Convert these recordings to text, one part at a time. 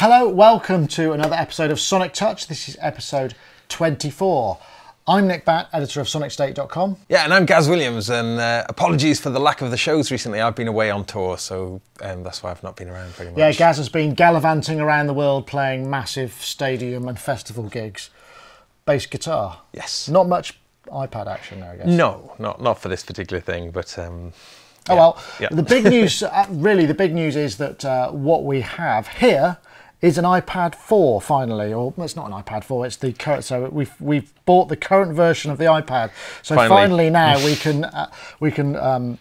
Hello, welcome to another episode of Sonic Touch. This is episode 24. I'm Nick Batt, editor of sonicstate.com. Yeah, and I'm Gaz Williams, and apologies for the lack of the shows recently. I've been away on tour, so that's why I've not been around very much. Yeah, Gaz has been gallivanting around the world playing massive stadium and festival gigs. Bass guitar. Yes. Not much iPad action there, I guess. No, not for this particular thing, but... Oh well, the big news, really the big news is that what we have here is an iPad 4 finally, or it's not an iPad 4, it's the current, so we've bought the current version of the iPad. So finally now we can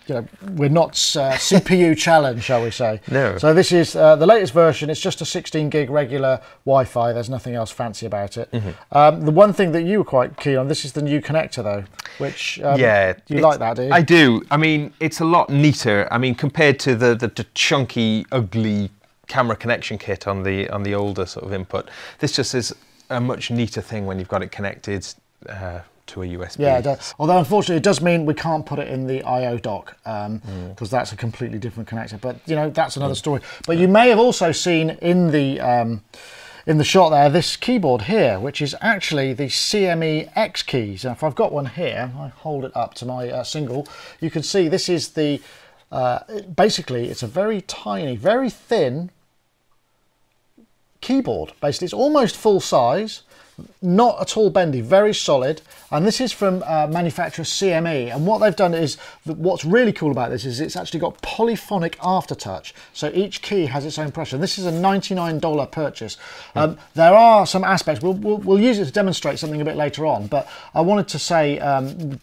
you know, we're not CPU challenged, shall we say. No. So this is the latest version. It's just a 16 gig regular Wi-Fi. There's nothing else fancy about it. Mm-hmm. The one thing that you were quite keen on, this is the new connector though, which yeah, you like that, do you? I do. I mean, it's a lot neater. I mean, compared to the chunky, ugly camera connection kit on the older sort of input, this just is a much neater thing when you've got it connected to a USB. Yeah, it does. Although unfortunately it does mean we can't put it in the I/O dock because that's a completely different connector. But you know, that's another story. But you may have also seen in the shot there this keyboard here, which is actually the CME Xkey. So if I've got one here, I hold it up to my single, you can see this is the basically it's a very tiny, very thin keyboard. Basically it's almost full size, not at all bendy, very solid, and this is from manufacturer CME. And what they've done is, what's really cool about this is it's actually got polyphonic aftertouch, so each key has its own pressure. This is a $99 purchase. There are some aspects, we'll use it to demonstrate something a bit later on, but I wanted to say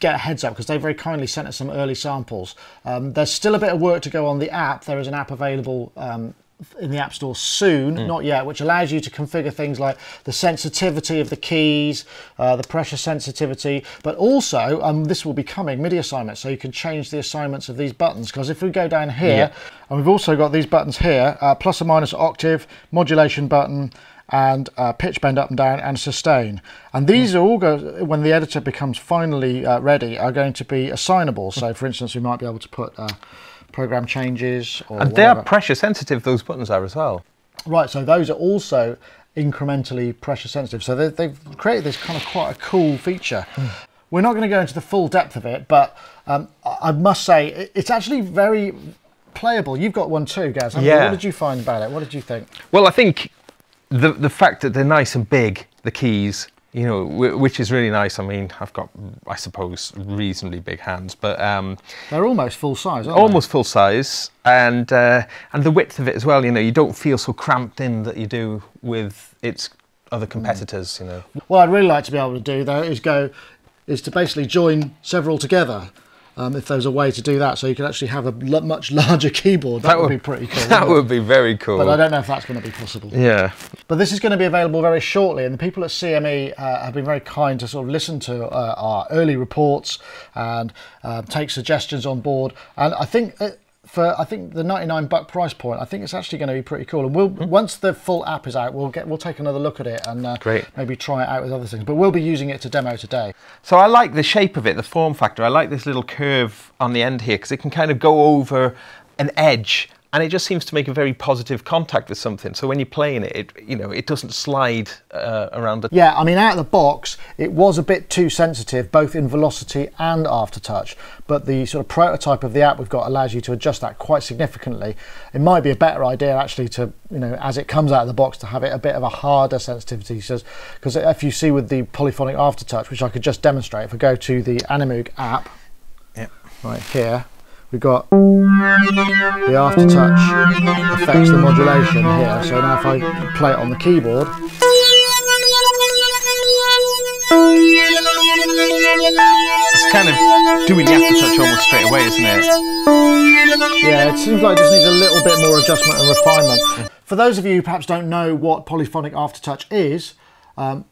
get a heads up because they very kindly sent us some early samples. There's still a bit of work to go on the app. There is an app available in the App Store soon, not yet, which allows you to configure things like the sensitivity of the keys, the pressure sensitivity, but also this will be coming MIDI assignments, so you can change the assignments of these buttons. Because if we go down here, and we've also got these buttons here, plus or minus octave, modulation button, and pitch bend up and down, and sustain. And these are all when the editor becomes finally ready, are going to be assignable. So for instance, we might be able to put program changes, or and they are pressure sensitive, those buttons are as well. Right, so those are also incrementally pressure sensitive. So they've created this kind of quite a cool feature. We're not going to go into the full depth of it, but I must say it's actually very playable. You've got one too, Gaz. Yeah. What did you find about it? What did you think? Well, I think the fact that they're nice and big, the keys, you know, which is really nice. I mean, I've got, I suppose, reasonably big hands, but they're almost full size, aren't they? Almost full size, and the width of it as well. You know, you don't feel so cramped in that you do with its other competitors. You know. What I'd really like to be able to do though is to basically join several together. If there's a way to do that, so you could actually have a much larger keyboard, that would be pretty cool. That would be very cool. But I don't know if that's going to be possible. Yeah. But this is going to be available very shortly, and the people at CME have been very kind to sort of listen to our early reports and take suggestions on board. And I think for the $99 price point, I think it's actually going to be pretty cool. And once the full app is out, we'll take another look at it and maybe try it out with other things. But we'll be using it to demo today. So I like the shape of it, the form factor. I like this little curve on the end here because it can kind of go over an edge, and it just seems to make a very positive contact with something. So when you're playing it, you know, it doesn't slide around the... Yeah, I mean, out of the box, it was a bit too sensitive, both in velocity and aftertouch. But the sort of prototype of the app we've got allows you to adjust that quite significantly. It might be a better idea, actually, to, you know, as it comes out of the box, to have it a bit of a harder sensitivity. Because if you see with the polyphonic aftertouch, which I could just demonstrate, if we go to the Animoog app, right here, we've got the aftertouch affects the modulation here. So now if I play it on the keyboard, it's kind of doing the aftertouch almost straight away, isn't it? Yeah, it seems like it just needs a little bit more adjustment and refinement. For those of you who perhaps don't know what polyphonic aftertouch is,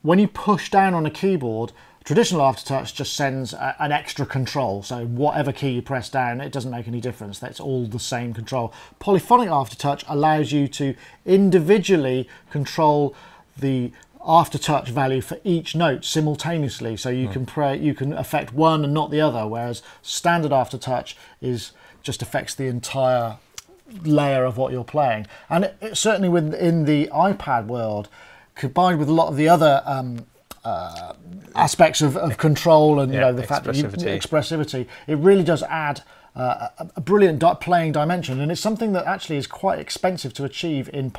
when you push down on a keyboard, traditional aftertouch just sends an extra control, so whatever key you press down, it doesn't make any difference. That's all the same control. Polyphonic aftertouch allows you to individually control the aftertouch value for each note simultaneously, so you can affect one and not the other, whereas standard aftertouch just affects the entire layer of what you're playing. And it certainly within the iPad world, combined with a lot of the other aspects of control and the fact that expressivity, it really does add a brilliant playing dimension, and it's something that actually is quite expensive to achieve in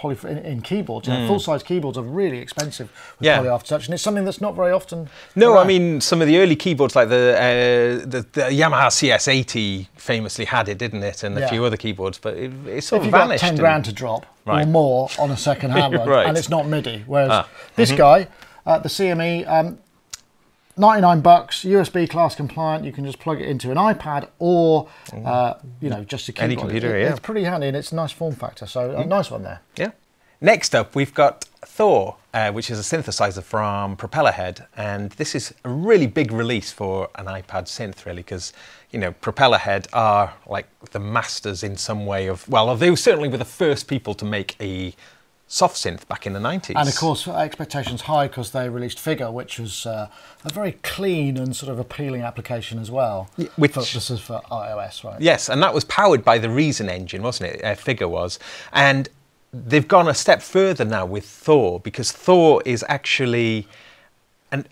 keyboards. Full-size keyboards are really expensive with poly aftertouch, and it's something that's not very often. No, I mean some of the early keyboards like the Yamaha CS80 famously had it, didn't it, and a few other keyboards, but it sort of vanished. If you've got 10 grand to drop or more on a second-hand one, and it's not MIDI, whereas this guy, the CME. $99, USB class compliant. You can just plug it into an iPad or, just a keyboard. Any computer, It's pretty handy and it's a nice form factor. So a nice one there. Yeah. Next up, we've got Thor, which is a synthesizer from Propellerhead, and this is a really big release for an iPad synth, really, because Propellerhead are like the masters in some way of. Well, they certainly were the first people to make a soft synth back in the 90s. And of course, expectations high because they released Figure, which was a very clean and sort of appealing application as well. This is for iOS, right? Yes, and that was powered by the Reason engine, wasn't it? Figure was. And they've gone a step further now with Thor, because Thor is actually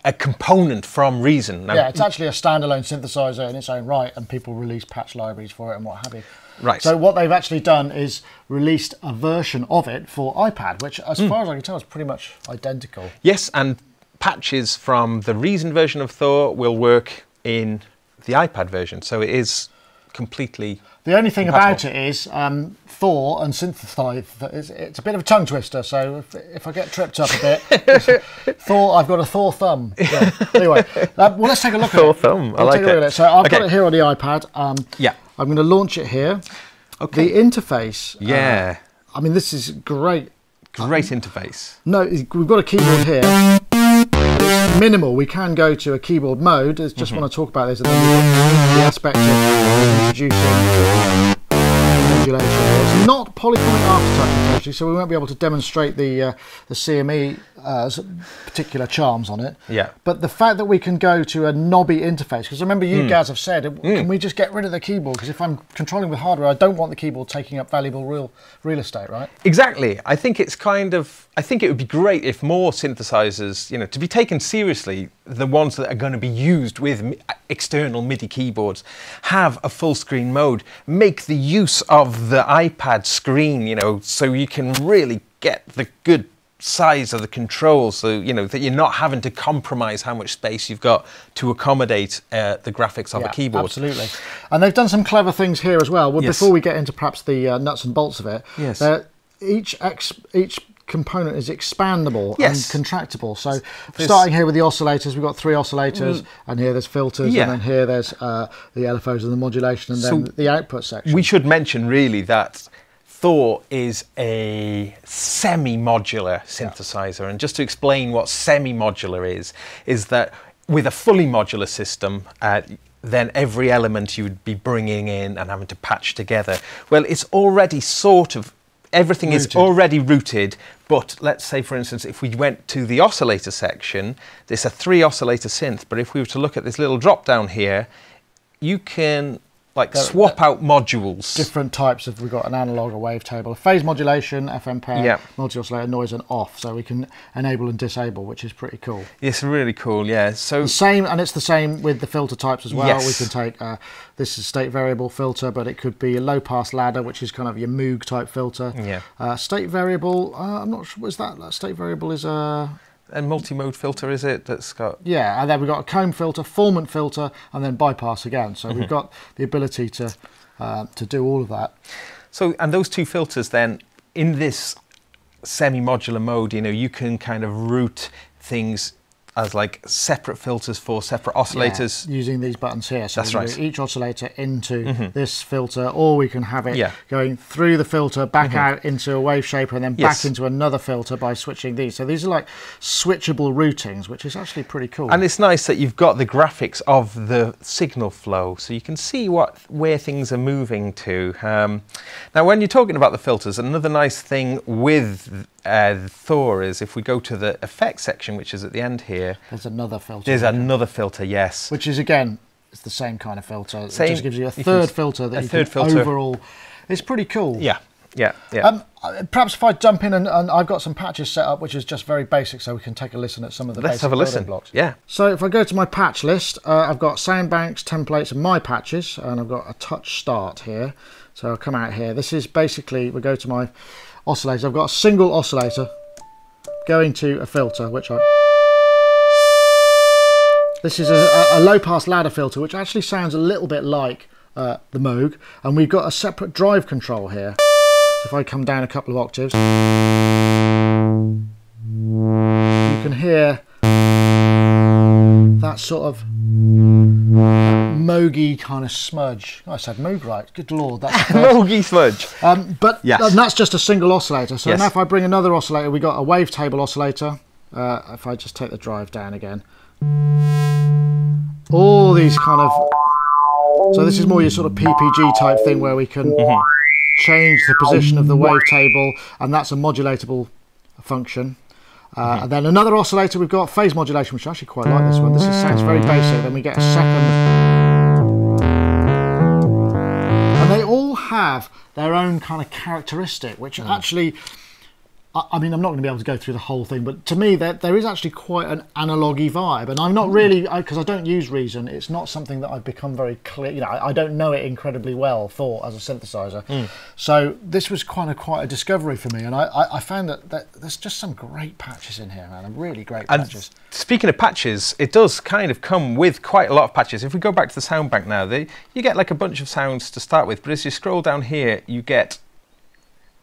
a component from Reason. Now, it's actually a standalone synthesizer in its own right, and people release patch libraries for it and what have you. Right. So what they've actually done is released a version of it for iPad, which, as far as I can tell, is pretty much identical. Yes, and patches from the Reason version of Thor will work in the iPad version, so it is completely. The only thing about it is Thor and synthesizer. It's a bit of a tongue twister. So if I get tripped up a bit, Thor. I've got a Thor thumb. Yeah. Anyway, well, let's take a look at it. Thor thumb. I like it. So I've got it here on the iPad. I'm going to launch it here. Okay. The interface. Yeah. I mean, this is great. Great interface. No, we've got a keyboard here. It's minimal. We can go to a keyboard mode. I just want to talk about this, and then we've got the aspect of introducing modulation. It's not polyphonic aftertouch, unfortunately, so we won't be able to demonstrate the CME particular charms on it. Yeah. But the fact that we can go to a knobby interface, because remember you guys have said, can we just get rid of the keyboard? Because if I'm controlling with hardware, I don't want the keyboard taking up valuable real estate, right? Exactly. I think it's I think it would be great if more synthesizers, to be taken seriously, the ones that are going to be used with external MIDI keyboards, have a full screen mode. Make the use of the iPad screen, so you can really get the good size of the controls, so that you're not having to compromise how much space you've got to accommodate the graphics of a keyboard. Absolutely. And they've done some clever things here as well. Before we get into perhaps the nuts and bolts of it, each component is expandable and contractable. So starting here with the oscillators, we've got 3 oscillators, and here there's filters, and then here there's the LFOs and the modulation, and then the output section. We should mention really that Thor is a semi-modular synthesizer, and just to explain what semi-modular is that with a fully modular system, then every element you would be bringing in and having to patch together. Well, it's already everything is already rooted, but let's say, for instance, if we went to the oscillator section, there's a 3 oscillator synth, but if we were to look at this little drop down here, you can swap out modules. Different types of, we've got an analog, a wavetable, phase modulation, FM pair, multi-oscillator, noise and off, so we can enable and disable, which is pretty cool. It's really cool, yeah. So it's the same with the filter types as well. Yes. We can take, this is state variable filter, but it could be a low pass ladder, which is kind of your Moog type filter. Yeah. State variable, I'm not sure, was that state variable is a multi-mode filter, is it? That's got... Yeah, and then we've got a comb filter, formant filter, and then bypass again. So we've got the ability to do all of that. So, and those 2 filters then, in this semi-modular mode, you can kind of route things as like separate filters for separate oscillators. Yeah, using these buttons here. So that's we can do each oscillator into this filter, or we can have it going through the filter, back out into a wave shaper, and then back into another filter by switching these. So these are like switchable routings, which is actually pretty cool. And it's nice that you've got the graphics of the signal flow, so you can see where things are moving to. Now, when you're talking about the filters, another nice thing with Thor is if we go to the effects section, which is at the end here, there's another filter. There's another filter, yes. Which is, again, it's the same kind of filter. It just gives you a third filter that you can overall. It's pretty cool. Yeah. Yeah, yeah. Perhaps if I jump in and I've got some patches set up, which is just very basic, so we can take a listen at some of the Let's basic have a listen. blocks. Yeah. So if I go to my patch list, I've got sound banks, templates, and my patches, and I've got a touch start here. So I'll come out here. This is basically, we go to my oscillator. I've got a single oscillator going to a filter, which this is a low pass ladder filter, which actually sounds a little bit like the Moog, and we've got a separate drive control here. So if I come down a couple of octaves, you can hear that sort of Moogy kind of smudge. Oh, I said Moog right. Good Lord, that's Moogy smudge. But yes. And that's just a single oscillator. So yes. now if I bring another oscillator, we got a wavetable oscillator. If I just take the drive down again, all these kind of. So this is more your sort of PPG type thing where we can change the position of the wavetable, and that's a modulatable function. And then another oscillator, we've got phase modulation, which I actually quite like this one. This sounds very basic. Then we get a second. And they all have their own kind of characteristic, which actually, I mean, I'm not going to be able to go through the whole thing, but to me, there is actually quite an analogy vibe. And I'm not really, because I don't use Reason, it's not something that I've become very clear, you know, I don't know it incredibly well, Thor, as a synthesizer. So this was quite a discovery for me. And I found that there's just some great patches in here, man, really great patches. And speaking of patches, it does kind of come with quite a lot of patches. If we go back to the sound bank now, you get like a bunch of sounds to start with, but as you scroll down here, you get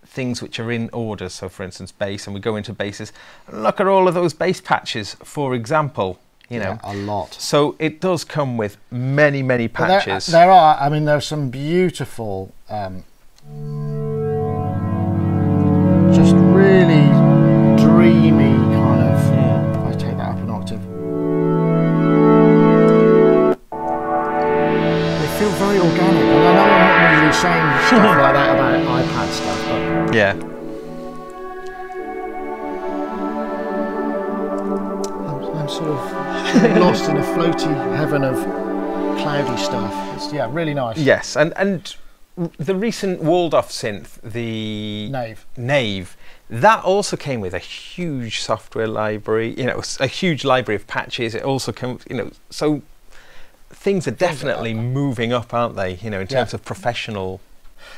things which are in order. So for instance, bass, and we go into basses. Look at all of those bass patches, for example. You know, a lot. So it does come with many, many patches. There are, I mean, there's some beautiful, just really dreamy kind of, if I take that up an octave. They feel very organic. And I know I'm not really saying stuff like that about iPad stuff, but yeah. I'm sort of lost in a floaty heaven of cloudy stuff. It's, yeah, really nice. Yes, and the recent Waldorf synth, the Nave, that also came with a huge software library, you know, a huge library of patches. It also came, you know, so things are definitely moving up, aren't they, you know, in terms of professional.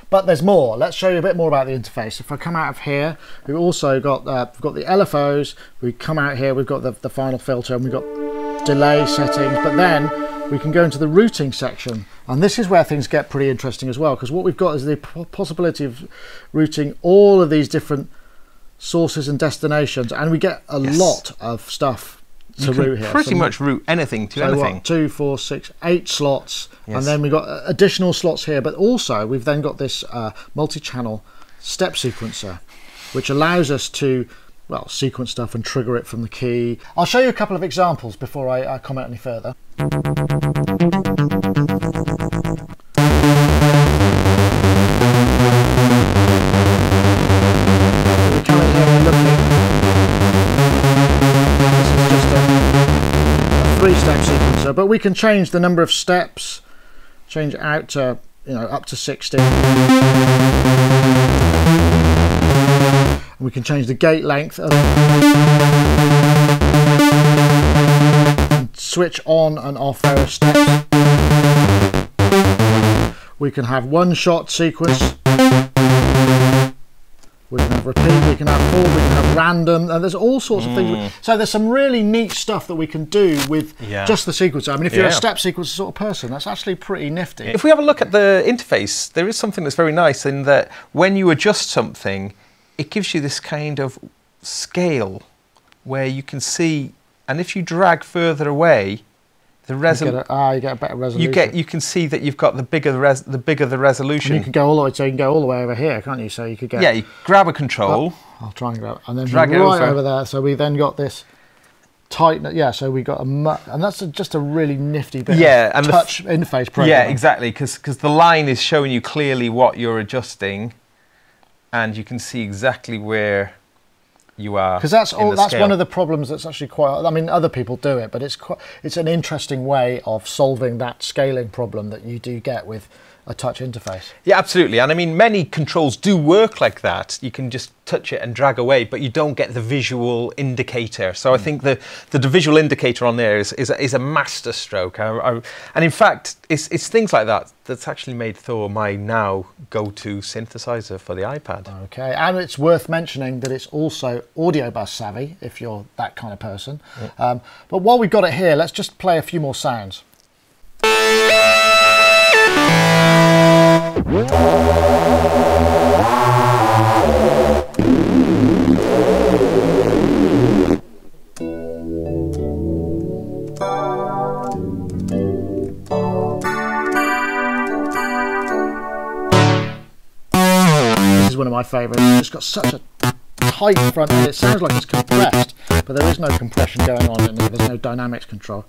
But there's more. Let's show you a bit more about the interface. If I come out of here, we've also got we've got the LFOs. We come out here, we've got the final filter, and we've got delay settings. But then we can go into the routing section, and this is where things get pretty interesting as well, because what we've got is the possibility of routing all of these different sources and destinations, and we get a lot of stuff to route here. Pretty much route anything to anything. What, 2, 4, 6, 8 slots, and then we've got additional slots here, but also we've then got this multi-channel step sequencer, which allows us to, well, sequence stuff and trigger it from the key. I'll show you a couple of examples before I comment any further. We come in here and look at three-step sequencer, but we can change the number of steps, change it out to, you know, up to 60. And we can change the gate length and switch on and off various steps. We can have one-shot sequence. We can have repeat, we can have full, we can have random, and there's all sorts of things. So there's some really neat stuff that we can do with just the sequencer. I mean, if you're a step sequencer sort of person, that's actually pretty nifty. If we have a look at the interface, there is something that's very nice in that when you adjust something, it gives you this kind of scale where you can see, and if you drag further away, the resolution. You get a better resolution. You can see that you've got the bigger the resolution. And you can go all the way, so you can go all the way over here, can't you? So you could get. Yeah, you grab a control. I'll try and grab it, and then drag it over there. So we then got this tight. Yeah, so we got and that's just a really nifty bit. Yeah, of touch interface program. Yeah, exactly, because the line is showing you clearly what you're adjusting, and you can see exactly where you are. Because that's one of the problems that's actually quite, I mean, other people do it, but it's an interesting way of solving that scaling problem that you do get with a touch interface. Yeah, absolutely. And I mean, many controls do work like that. You can just touch it and drag away, but you don't get the visual indicator. So I think the visual indicator on there is a master stroke. And in fact, it's things like that that's actually made Thor my now go-to synthesizer for the iPad. Okay, and it's worth mentioning that it's also audio bus savvy, if you're that kind of person. Yeah. But while we've got it here, let's just play a few more sounds. This is one of my favourites. It's got such a tight front end. It sounds like it's compressed, but there is no compression going on in there. There's no dynamics control.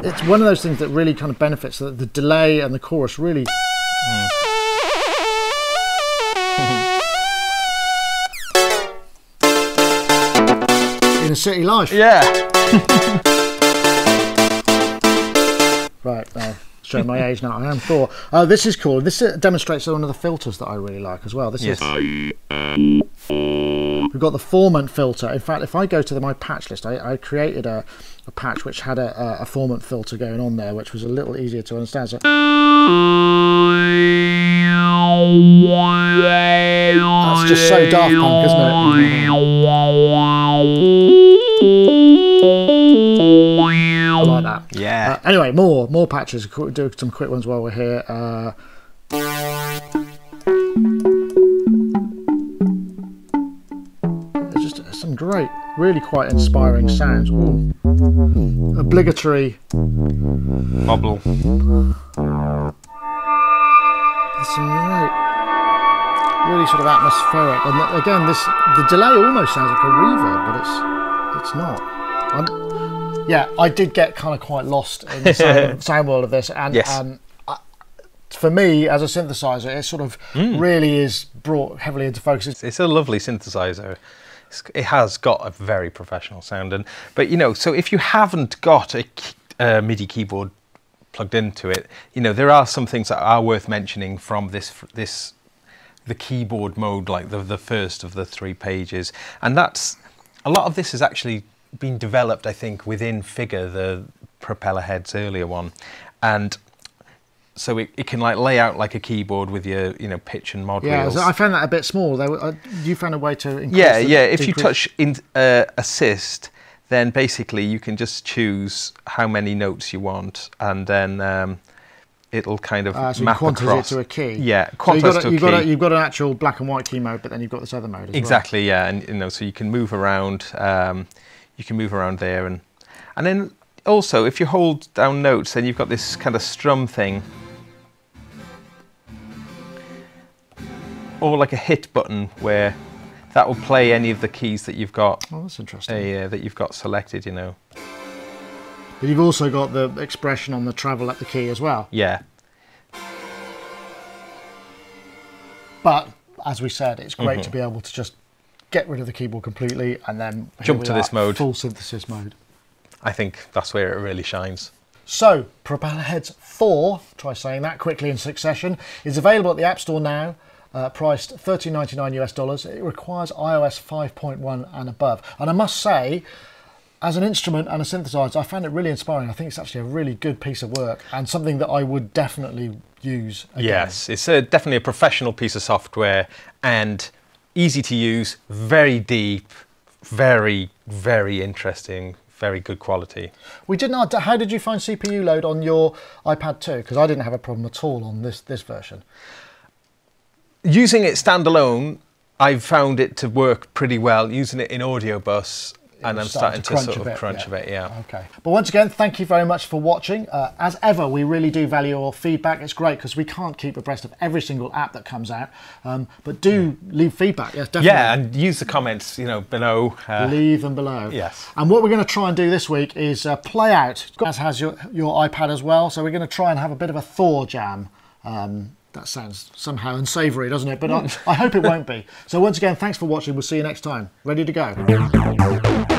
It's one of those things that really kind of benefits that the delay and the chorus really. In a city life. Yeah. Right, now showing my age now. I am Thor. Oh, this is cool. This demonstrates one of the filters that I really like as well. This is. We've got the formant filter. In fact, if I go to my patch list, I created a patch which had a formant filter going on there, which was a little easier to understand. So that's just so Daft Punk, isn't it? I like that. Yeah. Anyway, more patches. Do some quick ones while we're here. There's just some great, really quite inspiring sounds. Ooh. Obligatory Bobble. There's some really sort of atmospheric, and again, the delay almost sounds like a reverb, but it's not. Yeah, I did get kind of quite lost in the sound world of this, and yes. For me, as a synthesizer, it sort of really is brought heavily into focus. It's a lovely synthesizer. It has got a very professional sound, but you know, so if you haven't got a MIDI keyboard plugged into it, you know, there are some things that are worth mentioning from the keyboard mode, like the first of the 3 pages, and that's a lot of this has actually been developed, I think, within Figure, the Propellerheads earlier one, and so it can like lay out like a keyboard with your pitch and mod wheels. Yeah, I found that a bit small. You found a way to increase if you touch in assist, then basically you can just choose how many notes you want, and then it'll kind of map across it to a key. Yeah, quantize to a key. You've got an actual black and white key mode, but then you've got this other mode as exactly, well. Yeah, and so you can move around. You can move around there, and then also if you hold down notes, then you've got this kind of strum thing, or like a hit button where that will play any of the keys that you've got. Oh, that's interesting. That you've got selected, you know. But you've also got the expression on the travel at the key as well. Yeah. But as we said, it's great to be able to just get rid of the keyboard completely and then jump to this mode, full synthesis mode. I think that's where it really shines. So, Propellerheads Thor, try saying that quickly in succession, is available at the App Store now. Priced $13.99 US. It requires iOS 5.1 and above. And I must say, as an instrument and a synthesizer, I found it really inspiring. I think it's actually a really good piece of work and something that I would definitely use again. Yes, it's definitely a professional piece of software and easy to use, very deep, very, very interesting, very good quality. We did not. How did you find CPU load on your iPad 2? Because I didn't have a problem at all on this version. Using it standalone, I've found it to work pretty well. Using it in audio bus, and I'm starting to sort of crunch a bit, yeah. Okay. But once again, thank you very much for watching. As ever, we really do value your feedback. It's great because we can't keep abreast of every single app that comes out. But do leave feedback, yes, definitely. Yeah, and use the comments, you know, below. Leave them below. Yes. And what we're going to try and do this week is play out. Gaz has your iPad as well, so we're going to try and have a bit of a Thor jam. That sounds somehow unsavoury, doesn't it? But I hope it won't be. So once again, thanks for watching. We'll see you next time. Ready to go.